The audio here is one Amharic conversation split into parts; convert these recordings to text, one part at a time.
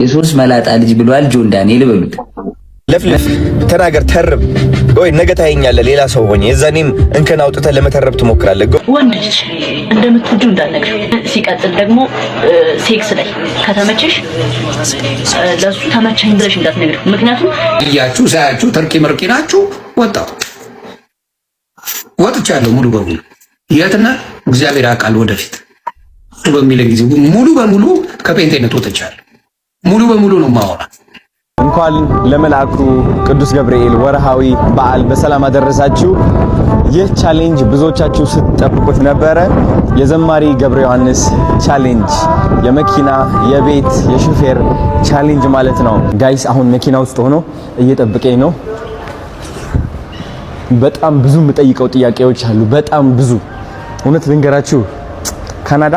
የሶስት መላጣ ልጅ ብሏል ጆን ዳንኤል በሉት። ለፍልፍ ተናገር ተርብ ወይ ነገ ታየኛለህ ሌላ ሰው ሆኜ የዛኔም እንከን አውጥተህ ለመተረብ ትሞክራለህ። ወንድ ልጅ እንደምትወጂው እንዳትነግሪው። ሲቀጥል ደግሞ ሴክስ ላይ ከተመቸሽ ለሱ ተመቸኝ ብለሽ እንዳትነግሪው። ምክንያቱም እያችሁ ሳያችሁ ተርኪ መርቂ ናችሁ። ወጥቻለሁ ሙሉ በሙሉ የትና እግዚአብሔር አቃል ወደፊት በሚለ ጊዜ ሙሉ በሙሉ ከጴንጤነት ወጥቻለሁ። ሙሉ በሙሉ ነው ማወራ። እንኳን ለመልአኩ ቅዱስ ገብርኤል ወርሃዊ በዓል በሰላም አደረሳችሁ። ይህ ቻሌንጅ ብዙዎቻችሁ ስትጠብቁት ነበረ። የዘማሪ ገብረ ዮሐንስ ቻሌንጅ የመኪና የቤት የሹፌር ቻሌንጅ ማለት ነው። ጋይስ አሁን መኪና ውስጥ ሆኖ እየጠበቀኝ ነው። በጣም ብዙ የምጠይቀው ጥያቄዎች አሉ። በጣም ብዙ እውነት ልንገራችሁ፣ ካናዳ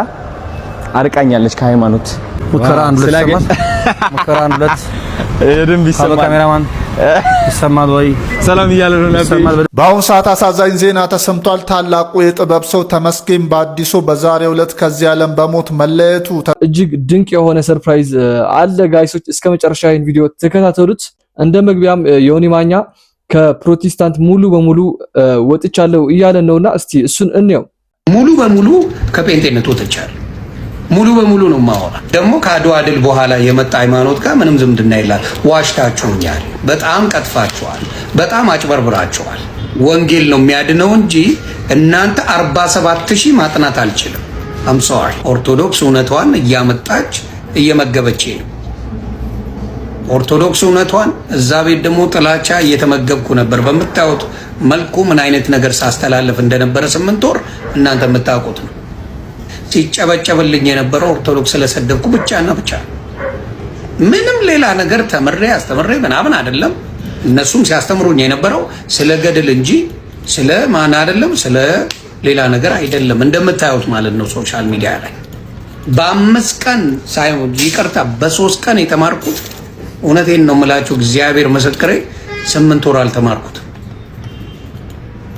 አርቃኛለች ከሃይማኖት ሙከራ አንድ ሁለት እድም ቢሰማ ካሜራማን ይሰማል ወይ? ሰላም እያለ ነው ነበር። በአሁኑ ሰዓት አሳዛኝ ዜና ተሰምቷል። ታላቁ የጥበብ ሰው ተመስገን በአዲሱ በዛሬው ዕለት ከዚህ ዓለም በሞት መለየቱ እጅግ ድንቅ የሆነ ሰርፕራይዝ አለ። ጋይሶች እስከ መጨረሻ ይህን ቪዲዮ ተከታተሉት። እንደ መግቢያም ዮኒ ማኛ ከፕሮቴስታንት ሙሉ በሙሉ ወጥቻለሁ እያለ ነውና እስቲ እሱን እንየው። ሙሉ በሙሉ ከጴንጤነት ወጥቻለሁ። ሙሉ በሙሉ ነው ማወራ። ደግሞ ከአድዋ ድል በኋላ የመጣ ሃይማኖት ጋር ምንም ዝምድና የለም። ዋሽታችሁኛል፣ በጣም ቀጥፋችኋል፣ በጣም አጭበርብራችኋል። ወንጌል ነው የሚያድነው እንጂ እናንተ 47000 ማጥናት አልችልም። አም ሶሪ። ኦርቶዶክስ እውነቷን እያመጣች እየመገበች ነው። ኦርቶዶክስ እውነቷን እዛ ቤት ደግሞ ጥላቻ እየተመገብኩ ነበር። በምታዩት መልኩ ምን አይነት ነገር ሳስተላለፍ እንደነበረ 8 ወር እናንተ የምታውቁት ነው። ሲጨበጨብልኝ የነበረው ኦርቶዶክስ ስለሰደብኩ ብቻና ብቻ፣ ምንም ሌላ ነገር ተምሬ አስተምሬ ምናምን አይደለም። እነሱም ሲያስተምሩኝ የነበረው ስለ ገድል እንጂ ስለ ማን አይደለም፣ ስለ ሌላ ነገር አይደለም። እንደምታዩት ማለት ነው። ሶሻል ሚዲያ ላይ በ5 ቀን ሳይሆን ይቅርታ በ3 ቀን የተማርኩት እውነቴን ነው የምላችሁ፣ እግዚአብሔር ምስክሬ 8 ወር አልተማርኩት።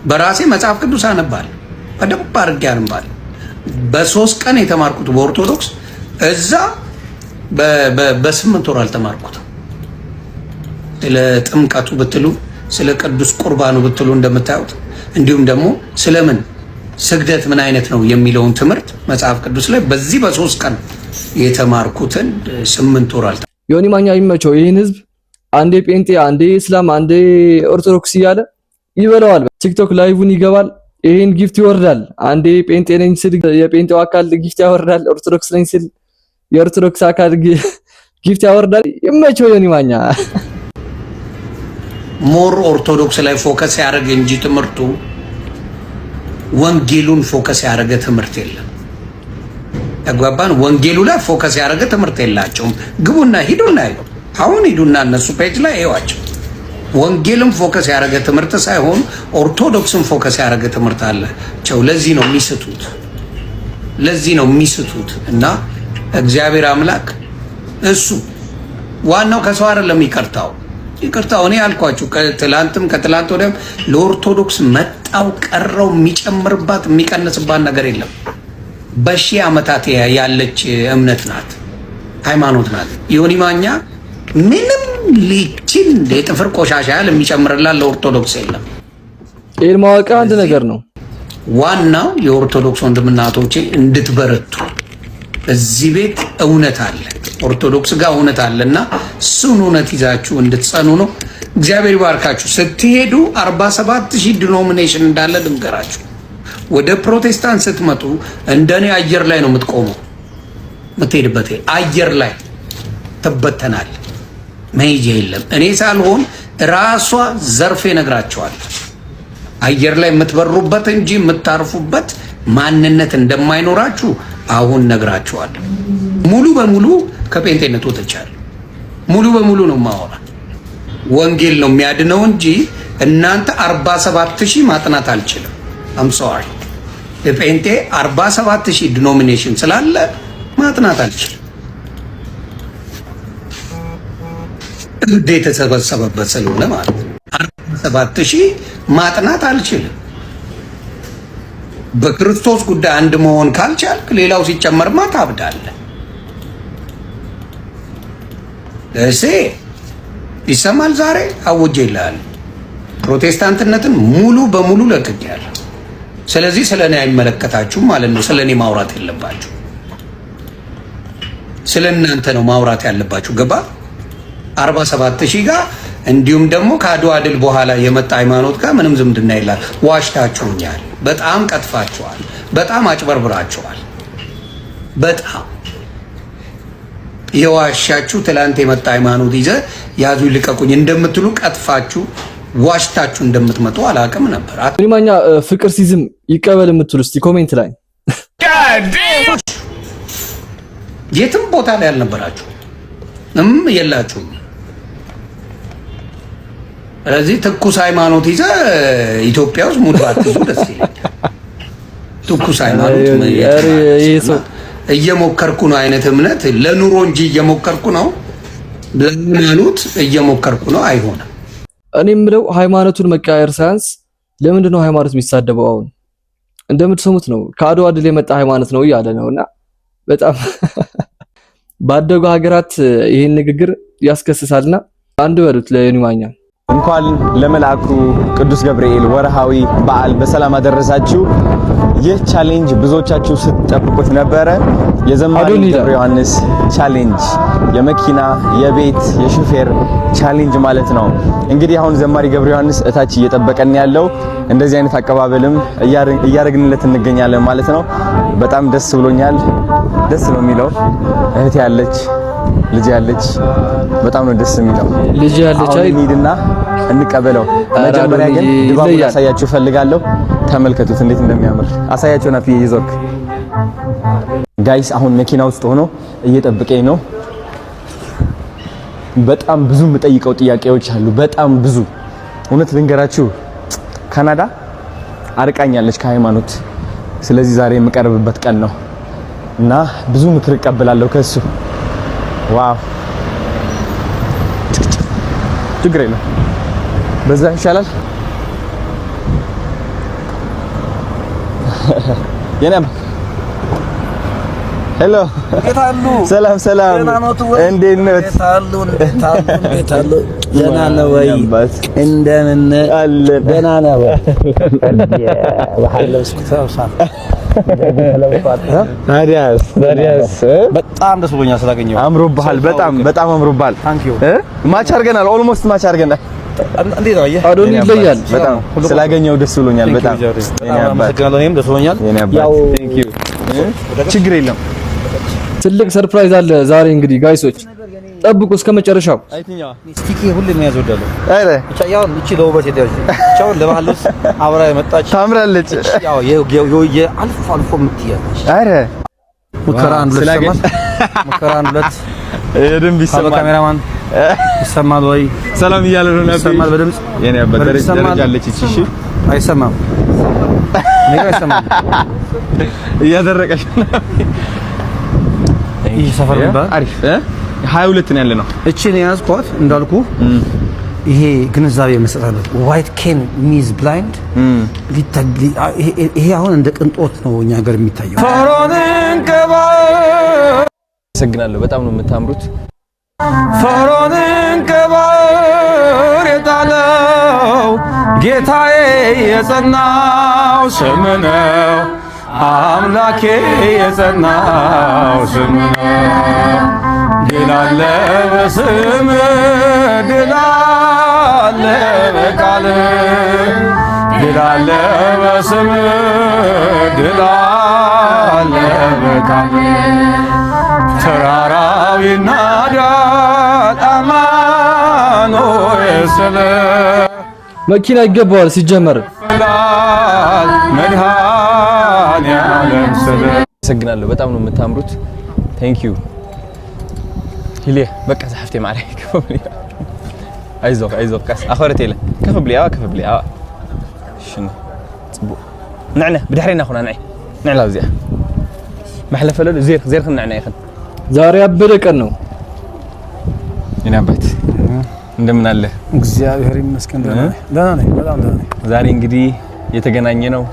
በራሴ መጽሐፍ ቅዱስ አነባለሁ፣ በደንብ አድርጌ አነባለሁ። በ3 ቀን የተማርኩት በኦርቶዶክስ እዛ በ8 ወር አልተማርኩት። ስለ ጥምቀቱ ብትሉ ስለ ቅዱስ ቁርባኑ ብትሉ እንደምታዩት እንዲሁም ደግሞ ስለምን ስግደት ምን አይነት ነው የሚለውን ትምህርት መጽሐፍ ቅዱስ ላይ በዚህ በ3 ቀን የተማርኩትን 8 ወር አልተማርኩት። ዮኒ ማኛ ይመቸው። ይህን ህዝብ አንዴ ጴንጤ አንዴ እስላም አንዴ ኦርቶዶክስ እያለ ይበለዋል። ቲክቶክ ላይቭን ይገባል። ይሄን ጊፍት ይወርዳል። አንዴ ጴንጤ ነኝ ስል የጴንጤው አካል ጊፍት ያወርዳል። ኦርቶዶክስ ነኝ ስል የኦርቶዶክስ አካል ጊፍት ያወርዳል። ይመቸው ዮኒ ማኛ። ሞር ኦርቶዶክስ ላይ ፎከስ ያደረገ እንጂ ትምህርቱ ወንጌሉን ፎከስ ያደረገ ትምህርት የለም። ተግባባን? ወንጌሉ ላይ ፎከስ ያደረገ ትምህርት የላቸውም። ግቡና ሂዱና አሁን ሂዱና እነሱ ፔጅ ላይ ይዋቸው። ወንጌልን ፎከስ ያደረገ ትምህርት ሳይሆን ኦርቶዶክስን ፎከስ ያደረገ ትምህርት አለቸው። ለዚህ ነው የሚስቱት። እና እግዚአብሔር አምላክ እሱ ዋናው ከሰው አይደለም ይቅርታው እኔ ያልኳችሁ ከትላንት ወዲያም ለኦርቶዶክስ መጣው ቀረው የሚጨምርባት የሚቀንስባት ነገር የለም። በሺህ ዓመታት ያለች እምነት ናት፣ ሃይማኖት ናት። ዮኒ ማኛ ምንም ሊችን የጥፍር ቆሻሻ ያህል የሚጨምርላት ለኦርቶዶክስ የለም። ይሄን ማወቅ አንድ ነገር ነው። ዋናው የኦርቶዶክስ ወንድምና እህቶቼ እንድትበረቱ፣ እዚህ ቤት እውነት አለ፣ ኦርቶዶክስ ጋር እውነት አለና እሱን እውነት ይዛችሁ እንድትጸኑ ነው። እግዚአብሔር ይባርካችሁ። ስትሄዱ 47000 ዲኖሚኔሽን እንዳለ ልንገራችሁ። ወደ ፕሮቴስታንት ስትመጡ እንደኔ አየር ላይ ነው የምትቆመው። የምትሄድበት አየር ላይ ትበተናል። መሄጃ የለም። እኔ ሳልሆን ራሷ ዘርፌ ነግራቸዋል። አየር ላይ የምትበሩበት እንጂ የምታርፉበት ማንነት እንደማይኖራችሁ አሁን ነግራቸዋለሁ። ሙሉ በሙሉ ከጴንጤነት ወጥቻለሁ። ሙሉ በሙሉ ነው ማወራ። ወንጌል ነው የሚያድነው እንጂ እናንተ 47000 ማጥናት አልችልም። አም ሶሪ። የጴንጤ 47000 ዲኖሚኔሽን ስላለ ማጥናት አልችልም። እንዴ የተሰበሰበበት ስለሆነ ማለት ነው። 47000 ማጥናት አልችልም። በክርስቶስ ጉዳይ አንድ መሆን ካልቻልክ ሌላው ሲጨመርማ ታብዳለህ። እሺ ይሰማል። ዛሬ አውጄልሃለሁ ፕሮቴስታንትነትን ሙሉ በሙሉ ለቅቄያለሁ። ስለዚህ ስለኔ አይመለከታችሁም ማለት ነው። ስለኔ ማውራት የለባችሁ፣ ስለእናንተ ነው ማውራት ያለባችሁ። ገባ 47000 ጋር እንዲሁም ደግሞ ከአድዋ ድል በኋላ የመጣ ሃይማኖት ጋር ምንም ዝምድና የላት። ዋሽታችሁኛል፣ በጣም ቀጥፋችኋል፣ በጣም አጭበርብራችኋል። በጣም የዋሻችሁ ትላንት የመጣ ሃይማኖት ይዘ ያዙ ልቀቁኝ እንደምትሉ ቀጥፋችሁ ዋሽታችሁ እንደምትመጡ አላውቅም ነበር። ኒማኛ ፍቅር ሲዝም ይቀበል የምትሉ እስቲ ኮሜንት ላይ የትም ቦታ ላይ አልነበራችሁ የላችሁም። ስለዚህ ትኩስ ሃይማኖት ይዘ ኢትዮጵያ ውስጥ ሙድ ባትይዙ ደስ ይላል። ትኩስ ሃይማኖት እየሞከርኩ ነው አይነት እምነት ለኑሮ እንጂ እየሞከርኩ ነው ለሃይማኖት እየሞከርኩ ነው አይሆንም። እኔ የምለው ሃይማኖቱን መቀያየር ሳያንስ ለምንድን ነው ሃይማኖት የሚሳደበው? አሁን እንደምትሰሙት ነው ከአድዋ ድል የመጣ ሃይማኖት ነው እያለ ነውና በጣም ባደጉ ሀገራት ይሄን ንግግር ያስከስሳልና አንድ በሉት ለኒማኛ እንኳን ለመልአኩ ቅዱስ ገብርኤል ወርሃዊ በዓል በሰላም አደረሳችሁ። ይህ ቻሌንጅ ብዙዎቻችሁ ስትጠብቁት ነበረ። የዘማሪ ገብረ ዮሐንስ ቻሌንጅ የመኪና የቤት የሹፌር ቻሌንጅ ማለት ነው። እንግዲህ አሁን ዘማሪ ገብረ ዮሐንስ እታች እየጠበቀን ያለው እንደዚህ አይነት አቀባበልም እያደረግንለት እንገኛለን ማለት ነው። በጣም ደስ ብሎኛል። ደስ ነው የሚለው እህት ያለች ልጅ ያለች በጣም ነው ደስ የሚለው። ልጅ ያለች አይኒድና እንቀበለው። መጀመሪያ ግን ድባቡን አሳያችሁ ፈልጋለሁ። ተመልከቱት እንዴት እንደሚያምር አሳያችሁ። ናፊ ይዞክ ጋይስ አሁን መኪና ውስጥ ሆኖ እየጠበቀኝ ነው። በጣም ብዙ የምጠይቀው ጥያቄዎች አሉ። በጣም ብዙ እውነት ልንገራችሁ፣ ካናዳ አርቃኛለች ከሃይማኖት። ስለዚህ ዛሬ የምቀርብበት ቀን ነው እና ብዙ ምክር እቀበላለሁ ከሱ። ዋው ችግር የለም፣ በዛ ይሻላል። የነም ሄሎ ሰላም ሰላም፣ እንዴት ነው? ደህና ነው ወይ? እንደምን አለን? ደህና ነው ወይ? ታዲያስ በጣም ደስ ብሎኛል ስላገኘው። አምሮብሃል፣ በጣም አምሮብሃል። ማች አድርገናል፣ ኦልሞስት ማች አድርገናል። እንዴት ነው? አዶኒ ይለያል። በጣም ስላገኘው ደስ ብሎኛል። በጣም አመሰግናለሁ። እኔም ደስ ብሎኛል። ያው ችግር የለም። ትልቅ ሰርፕራይዝ አለ ዛሬ። እንግዲህ ጋይሶች ጠብቁ እስከ መጨረሻው። ስቲኪ ሁሌ መያዝ ወዳለሁ። አረ ያው እቺ ለውበት ሄደች ቻው ለባህልስ አብራ የመጣች ታምራለች። ያው አልፎ አልፎ የምትያለች። አረ ሙከራ አንድ ለሰማት ሙከራ አንድ ለት የደንብ ይሰማል። ካሜራማን ይሰማል ወይ? ሰላም እያለ ነው ነበር። ይሰማል በድምጽ የኔ አባ ደረጃ አለች። እሺ አይሰማም። እኔ ጋር አይሰማም። እያደረቀሽ ነው። ይህ ሰፈር ባል አሪፍ 22 ነው ያለነው። እቺን ያዝኳት እንዳልኩ ይሄ ግንዛቤ መስጠት ዋይት ኬን ሚዝ ብላይንድ ይሄ አሁን እንደ ቅንጦት ነው እኛ ሀገር የሚታየው። ፈሮንን አመሰግናለሁ። በጣም ነው የምታምሩት። ፈሮንን ከባህር የጣለው ጌታዬ የጸናው ስም ነው። አምላኬ የጸናው ስም ነው። ድል አለ በስም ድል አለ በቃል ድል አለ በስም ድል አለ በቃል ተራራው ይናዳል አማኑኤል ስለ መኪና ይገባዋል ሲጀመር መድኃኔዓለም ስለ አመሰግናለሁ። በጣም ነው የምታምሩት። ቴንክ ዩ ሂሌ በቃ ዘሐፍቴ ማለይ ከፈብሊ አይዞህ ቀስ አኸረቴ ለ ከፈብሊ ሽን ጽቡ ንዕነ ብድሕሪና ኹና ንዕላ እዚያ ማሕለፈለ ዜር ንዕና ይኸን ዛሬ አበደ ቀን ነው። የኔ አባት እንደምን አለ? እግዚአብሔር ይመስገን ደህና ነኝ፣ በጣም ደህና ነኝ። ዛሬ እንግዲህ የተገናኘ ነው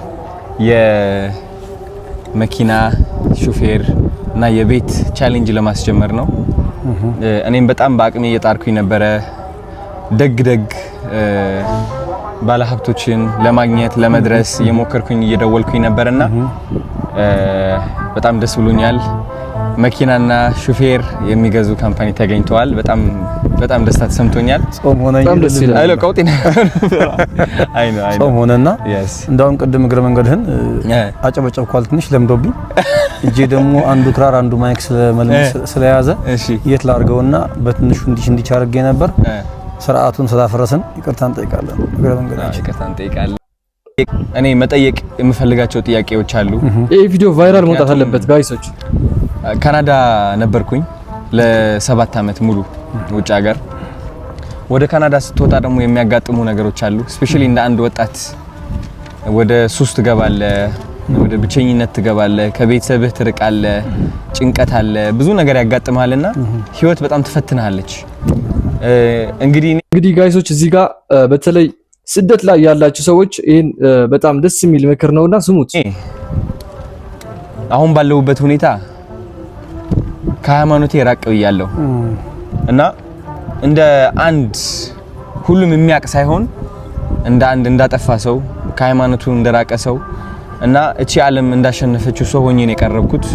የመኪና ሹፌር እና የቤት ቻሌንጅ ለማስጀመር ነው። እኔም በጣም በአቅሜ እየጣርኩኝ ነበረ ደግ ባለሀብቶችን ለማግኘት ለመድረስ እየሞከርኩኝ እየደወልኩኝ ነበርና በጣም ደስ ብሎኛል። መኪናና ሹፌር የሚገዙ ካምፓኒ ተገኝተዋል። በጣም ደስታ ተሰምቶኛል። ጾም ሆነኝ አይሎ ቀውጤና ጾም ሆነና እንዳውም ቅድም እግረ መንገድህን አጨበጨብኳል ትንሽ ለምዶብኝ እጄ ደግሞ አንዱ ክራር አንዱ ማይክ ስለያዘ የት ላርገውና በትንሹ እንዲህ አድርጌ ነበር። ስርዓቱን ስላፈረስን ይቅርታ እንጠይቃለን። እግረ መንገዳችን ይቅርታ እንጠይቃለን። እኔ መጠየቅ የምፈልጋቸው ጥያቄዎች አሉ። ይሄ ቪዲዮ ቫይራል መውጣት አለበት ጋይሶች። ካናዳ ነበርኩኝ ለ7 አመት ሙሉ ውጭ ሀገር። ወደ ካናዳ ስትወጣ ደግሞ የሚያጋጥሙ ነገሮች አሉ። ስፔሻሊ እንደ አንድ ወጣት ወደ ሱስ ትገባለህ፣ ወደ ብቸኝነት ትገባለህ፣ ከቤተሰብህ ትርቃለህ፣ ጭንቀት አለ፣ ብዙ ነገር ያጋጥማልና ህይወት በጣም ትፈትናለች። እንግዲህ ጋይሶች እዚህ ጋር በተለይ ስደት ላይ ያላችሁ ሰዎች ይሄን በጣም ደስ የሚል ምክር ነውና ስሙት። አሁን ባለውበት ሁኔታ ከሃይማኖቴ ራቅ ብያለሁ እና እንደ አንድ ሁሉም የሚያውቅ ሳይሆን እንደ አንድ እንዳጠፋ ሰው ከሃይማኖቱ እንደራቀ ሰው እና እቺ ዓለም እንዳሸነፈችው ሰው ሆኜ ነው የቀረብኩት።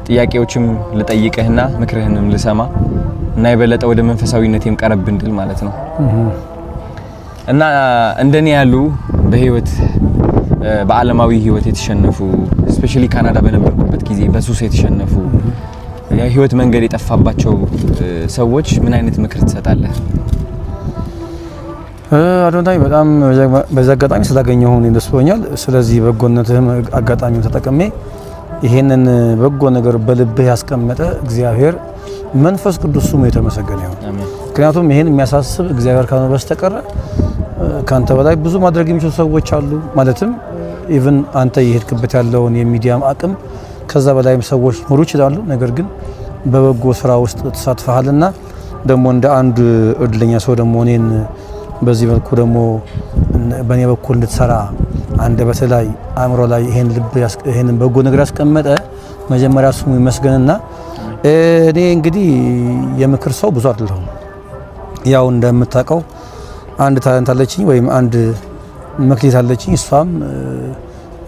ጥያቄዎችም ልጠይቅህና ምክርህንም ልሰማ እና የበለጠ ወደ መንፈሳዊነቴም ቀረብ እንድል ማለት ነው። እና እንደኔ ያሉ በህይወት በዓለማዊ ህይወት የተሸነፉ ስፔሻሊ ካናዳ በነበርኩበት ጊዜ በሱስ የተሸነፉ የህይወት መንገድ የጠፋባቸው ሰዎች ምን አይነት ምክር ትሰጣለህ? አዶናይ በጣም በዚህ አጋጣሚ ስላገኘሁ ደስ ብሎኛል። ስለዚህ በጎነትህም አጋጣሚውን ተጠቅሜ ይሄንን በጎ ነገር በልብህ ያስቀመጠ እግዚአብሔር መንፈስ ቅዱስ ስሙ የተመሰገነ ይሁን። ምክንያቱም ይሄን የሚያሳስብ እግዚአብሔር ካልሆነ በስተቀር ካንተ በላይ ብዙ ማድረግ የሚችሉ ሰዎች አሉ። ማለትም ኢቭን አንተ የሄድክበት ያለውን የሚዲያም አቅም ከዛ በላይም ሰዎች ኖሩ ይችላሉ። ነገር ግን በበጎ ስራ ውስጥ ተሳትፈሃልና ደግሞ እንደ አንድ እድለኛ ሰው ደግሞ እኔን በዚህ መልኩ ደግሞ በእኔ በኩል እንድትሰራ አንደበት ላይ አእምሮ ላይ ይሄንን በጎ ነገር ያስቀመጠ መጀመሪያ ስሙ ይመስገንና እኔ እንግዲህ የምክር ሰው ብዙ አይደለሁም። ያው እንደምታውቀው አንድ ታለንት አለችኝ ወይም አንድ መክሊት አለችኝ። እሷም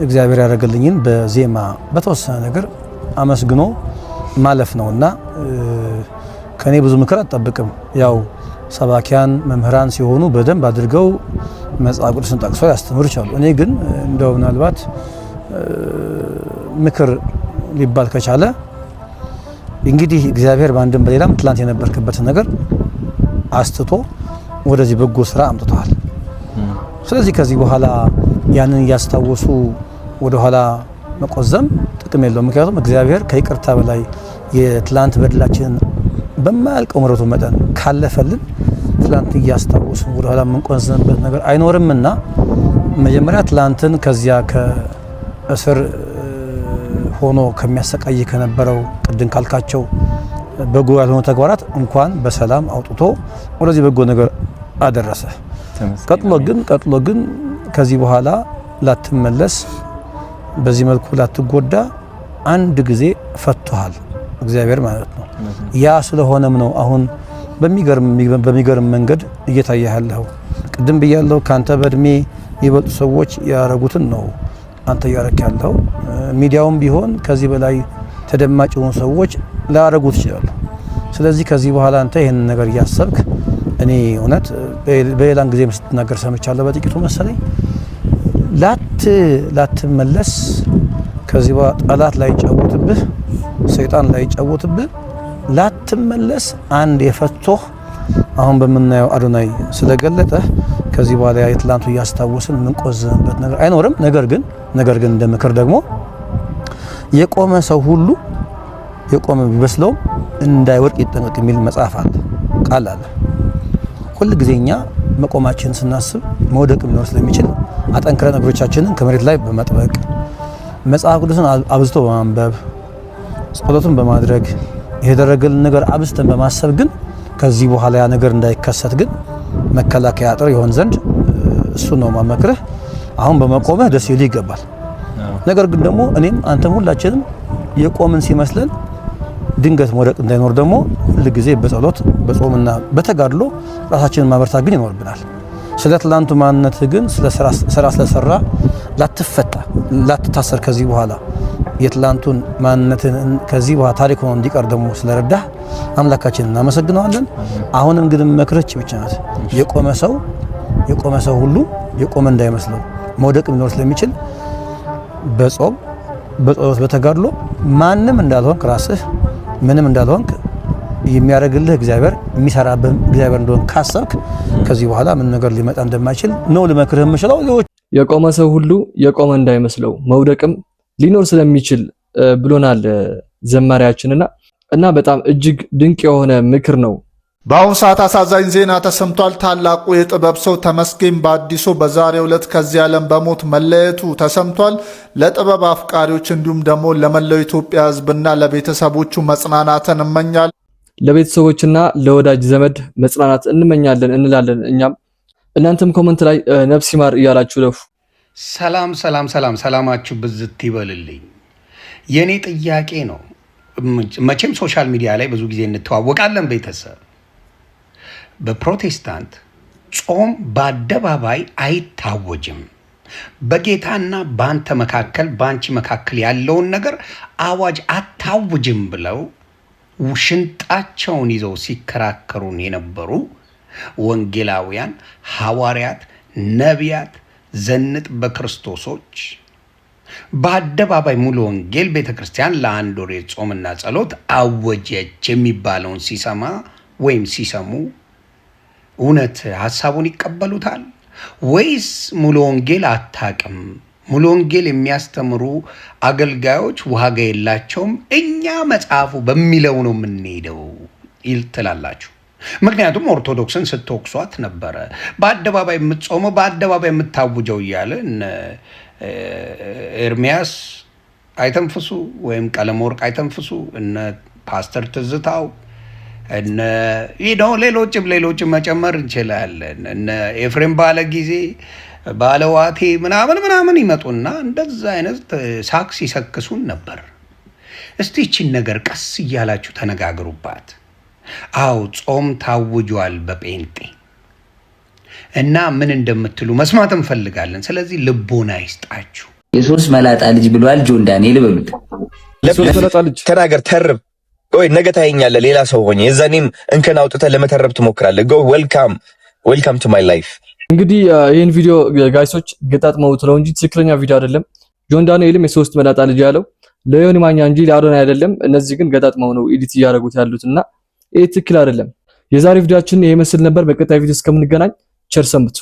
እግዚአብሔር ያደረገልኝን በዜማ በተወሰነ ነገር አመስግኖ ማለፍ ነውና ከኔ ብዙ ምክር አትጠብቅም። ያው ሰባኪያን መምህራን ሲሆኑ በደንብ አድርገው መጽሐፍ ቅዱስን ጠቅሰው ያስተምሩ ይችላሉ። እኔ ግን እንደው ምናልባት ምክር ሊባል ከቻለ እንግዲህ እግዚአብሔር በአንድም በሌላም ትላንት የነበርክበትን ነገር አስትቶ ወደዚህ በጎ ስራ አምጥቷል። ስለዚህ ከዚህ በኋላ ያንን እያስታወሱ ወደ ኋላ መቆዘም ጥቅም የለውም። ምክንያቱም እግዚአብሔር ከይቅርታ በላይ የትላንት በደላችንን በማያልቀው ምሕረቱ መጠን ካለፈልን ትላንት እያስታወሱ ወደ ኋላ የምንቆዝምበት ነገር አይኖርምና መጀመሪያ ትላንትን ከዚያ ከእስር ሆኖ ከሚያሰቃይ ከነበረው ቅድም ካልካቸው በጎ ያልሆኑ ተግባራት እንኳን በሰላም አውጥቶ ወደዚህ በጎ ነገር አደረሰ። ቀጥሎ ግን ከዚህ በኋላ ላትመለስ በዚህ መልኩ ላትጎዳ አንድ ጊዜ ፈቷል እግዚአብሔር ማለት ነው። ያ ስለሆነም ነው አሁን በሚገርም መንገድ እየታየ ያለው። ቅድም ብያለሁ ካንተ በእድሜ የሚበልጡ ሰዎች ያረጉትን ነው አንተ ያረክ ያለው። ሚዲያውም ቢሆን ከዚህ በላይ ተደማጭ የሆኑ ሰዎች ላያረጉት ይችላሉ። ስለዚህ ከዚህ በኋላ አንተ ይሄን ነገር እያሰብክ እኔ እውነት በሌላን ጊዜ ስትናገር ሰምቻለሁ በጥቂቱ መሰለኝ ላትመለስ ከዚህ በኋላ ጠላት ላይ ጫወትብህ ሰይጣን ላይ ጫወትብህ ላትመለስ አንድ የፈቶህ አሁን በመናየው አዶናይ ስለገለጠ ከዚህ በኋላ የትላንቱ እያስታወስን ምንቆዝምበት ነገር አይኖርም። ነገር ግን እንደ ምክር ደግሞ የቆመ ሰው ሁሉ የቆመ ቢመስለው እንዳይወድቅ ይጠንቀቅ የሚል መጽሐፍ አለ፣ ቃል አለ። ሁሉ ጊዜኛ መቆማችን ስናስብ መውደቅ ሊኖር ስለሚችል አጠንክረን እግሮቻችንን ከመሬት ላይ በመጥበቅ መጽሐፍ ቅዱስን አብዝቶ በማንበብ ጸሎትን በማድረግ የደረገልን ነገር አብዝተን በማሰብ ግን ከዚህ በኋላ ያ ነገር እንዳይከሰት ግን መከላከያ አጥር ይሆን ዘንድ እሱ ነው ማመክረህ። አሁን በመቆምህ ደስ ይልህ ይገባል። ነገር ግን ደግሞ እኔም አንተም ሁላችንም የቆምን ሲመስለን ድንገት መውደቅ እንዳይኖር ደግሞ ሁሉ ጊዜ በጸሎት በጾምና በተጋድሎ ራሳችንን ማበርታት ግን ይኖርብናል። ስለ ትላንቱ ማንነት ግን ስራ ስለሰራ ላትፈታ ላትታሰር ከዚህ በኋላ የትላንቱን ማንነትን ከዚህ በኋላ ታሪክ ሆኖ እንዲቀር ደግሞ ስለረዳ አምላካችንን እናመሰግናለን። አሁንም ግን መክረች ብቻ ናት። የቆመ ሰው ሁሉ የቆመ እንዳይመስለው መውደቅ ሊኖር ስለሚችል በጾም በጸሎት በተጋድሎ ማንም እንዳልሆንክ ራስህ ምንም እንዳልሆንክ የሚያደርግልህ እግዚአብሔር የሚሰራብህ እግዚአብሔር እንደሆነ ካሰብክ ከዚህ በኋላ ምን ነገር ሊመጣ እንደማይችል ነው ልመክርህ የምችለው። የቆመ ሰው ሁሉ የቆመ እንዳይመስለው መውደቅም ሊኖር ስለሚችል ብሎናል ዘማሪያችንና እና በጣም እጅግ ድንቅ የሆነ ምክር ነው። በአሁኑ ሰዓት አሳዛኝ ዜና ተሰምቷል። ታላቁ የጥበብ ሰው ተመስገን በአዲሱ በዛሬው ዕለት ከዚህ ዓለም በሞት መለየቱ ተሰምቷል። ለጥበብ አፍቃሪዎች እንዲሁም ደግሞ ለመላው ኢትዮጵያ ሕዝብና ለቤተሰቦቹ መጽናናትን እንመኛለን። ለቤተሰቦችና ለወዳጅ ዘመድ መጽናናት እንመኛለን እንላለን። እኛም እናንተም ኮመንት ላይ ነፍስ ይማር እያላችሁ ለፉ። ሰላማችሁ ብዝት ይበልልኝ። የኔ ጥያቄ ነው። መቼም ሶሻል ሚዲያ ላይ ብዙ ጊዜ እንተዋወቃለን ቤተሰብ። በፕሮቴስታንት ጾም በአደባባይ አይታወጅም። በጌታና በአንተ መካከል በአንቺ መካከል ያለውን ነገር አዋጅ አታውጅም ብለው ሽንጣቸውን ይዘው ሲከራከሩን የነበሩ ወንጌላውያን፣ ሐዋርያት፣ ነቢያት፣ ዘንጥ በክርስቶሶች በአደባባይ ሙሉ ወንጌል ቤተክርስቲያን ለአንድ ወር ጾምና ጸሎት አወጀች የሚባለውን ሲሰማ ወይም ሲሰሙ እውነት ሐሳቡን ይቀበሉታል ወይስ ሙሉ ወንጌል አታቅም፣ ሙሉ ወንጌል የሚያስተምሩ አገልጋዮች ዋጋ የላቸውም፣ እኛ መጽሐፉ በሚለው ነው የምንሄደው ትላላችሁ? ምክንያቱም ኦርቶዶክስን ስትወቅሷት ነበረ። በአደባባይ የምትጾመው በአደባባይ የምታውጀው እያለ ኤርሚያስ አይተንፍሱ ወይም ቀለመወርቅ አይተንፍሱ እነ ፓስተር ትዝታው እነ ሌሎችም መጨመር እንችላለን። እነ ኤፍሬም ባለ ጊዜ ባለዋቴ ምናምን ይመጡና እንደዛ አይነት ሳክ ሲሰክሱን ነበር። እስቲ ይህችን ነገር ቀስ እያላችሁ ተነጋግሩባት። አው ጾም ታውጇል በጴንጤ እና ምን እንደምትሉ መስማት እንፈልጋለን። ስለዚህ ልቦና ይስጣችሁ። የሶስት መላጣ ልጅ ብሏል ጆን ዳንኤል በሉት። የሶስት መላጣ ልጅ ተናገር፣ ተርብ። ቆይ ነገ ታየኛለህ ሌላ ሰው ሆኜ፣ የዛኔም እንከን አውጥተህ ለመተረብ ትሞክራለህ። ጎ ዌልካም ቱ ማይ ላይፍ። እንግዲህ ይህን ቪዲዮ ጋይሶች ገጣጥመውት ነው እንጂ ትክክለኛ ቪዲዮ አይደለም። ጆን ዳንኤልም የሶስት መላጣ ልጅ ያለው ለዮኒ ማኛ እንጂ ለአዶናይ አይደለም። እነዚህ ግን ገጣጥመው ነው ኤዲት እያደረጉት ያሉትና ይሄ ትክክል አይደለም። የዛሬ ቪዲዮአችን ይሄ መስል ነበር። በቀጣይ ቪዲዮ እስከምንገናኝ ቸር ሰንብቱ።